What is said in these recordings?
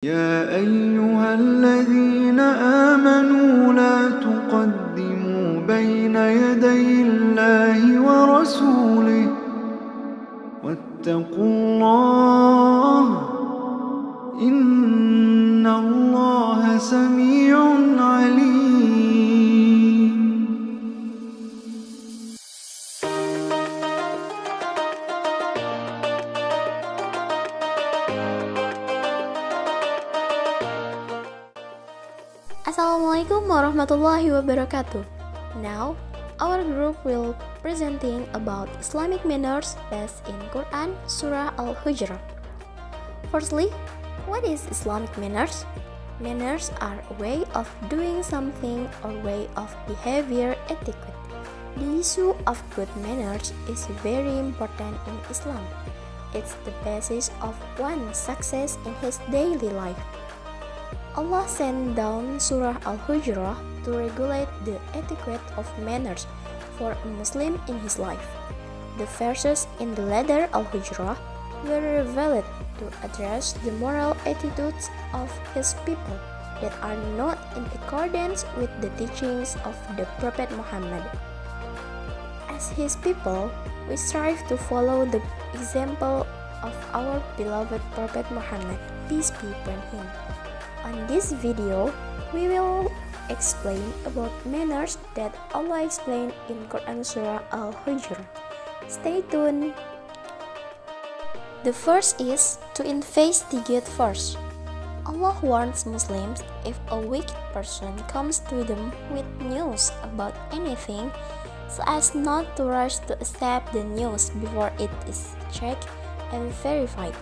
يا أيها الذين آمنوا لا تقدموا بين يدي الله ورسوله واتقوا الله إن الله سميع عليم. Assalamualaikum warahmatullahi wabarakatuh. Now, our group will presenting about Islamic manners based in Quran Surah Al-Hujurat. Firstly, what is Islamic manners? Manners are a way of doing something or way of behavior etiquette. The issue of good manners is very important in Islam. It's the basis of one's success in his daily life. Allah sent down Surah Al-Hujurat to regulate the etiquette of manners for a Muslim in his life. The verses in the letter Al-Hujurat were revealed to address the moral attitudes of his people that are not in accordance with the teachings of the Prophet Muhammad. As his people, we strive to follow the example of our beloved Prophet Muhammad, peace be upon him. On this video, we will explain about manners that Allah explained in Quran Surah Al-Hujurat. Stay tuned. The first is to investigate first. Allah warns Muslims if a wicked person comes to them with news about anything, so as not to rush to accept the news before it is checked and verified.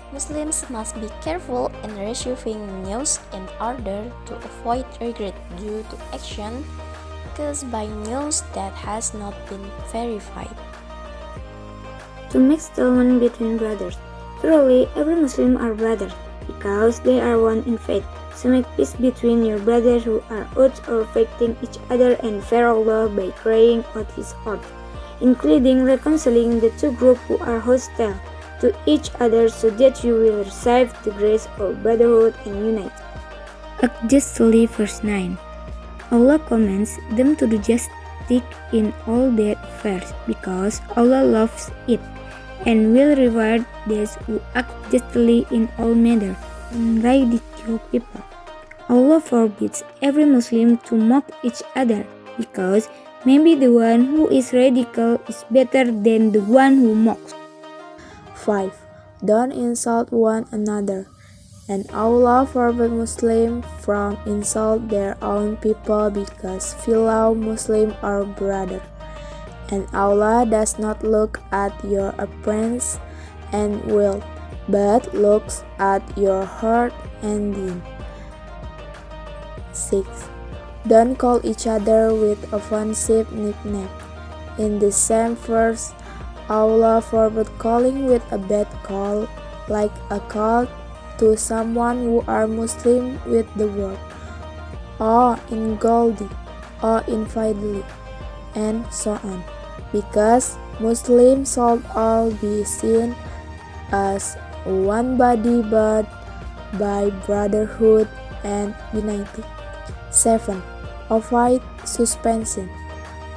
Muslims must be careful in receiving news in order to avoid regret due to action caused by news that has not been verified. To make settlement between brothers. Truly, every Muslim are brothers, because they are one in faith. So make peace between your brothers who are out or fighting each other and fear Allah by crying out His heart, including reconciling the two groups who are hostile to each other so that you will receive the grace of brotherhood and unite. Act justly, verse 9. Allah commands them to do justice in all their affairs because Allah loves it and will reward those who act justly in all matters and ridicule people. Allah forbids every Muslim to mock each other because maybe the one who is ridiculed is better than the one who mocks. 5. Don't insult one another. And Allah forbid Muslims from insult their own people because fellow Muslims are brother. And Allah does not look at your appearance and wealth, but looks at your heart and deed. 6. Don't call each other with offensive nickname. In the same verse, Allah forbid calling with a bad call, like a call to someone who are Muslim with the word "Oh ingoldi," "Oh infidelity," and so on, because Muslims should all be seen as one body but by brotherhood and unity. 7. Avoid suspension.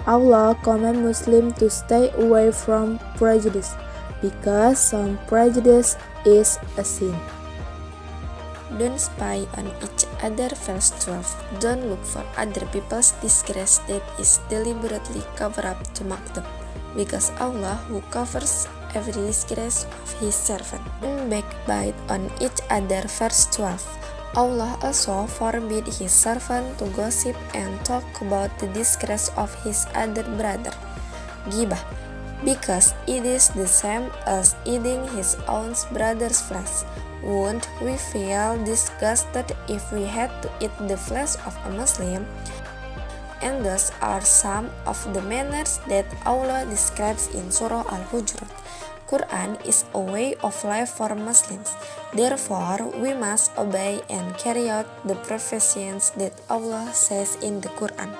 Allah commands Muslims to stay away from prejudice, because some prejudice is a sin. Don't spy on each other, verse 12. Don't look for other people's disgrace that is deliberately covered up to mock them, because Allah who covers every disgrace of His servant. Don't backbite on each other, verse 12. Allah also forbid His servant to gossip and talk about the disgrace of his other brother, Gibah, because it is the same as eating his own brother's flesh. Wouldn't we feel disgusted if we had to eat the flesh of a Muslim? And those are some of the manners that Allah describes in Surah Al-Hujurat. Qur'an is a way of life for Muslims. Therefore, we must obey and carry out the professions that Allah says in the Qur'an.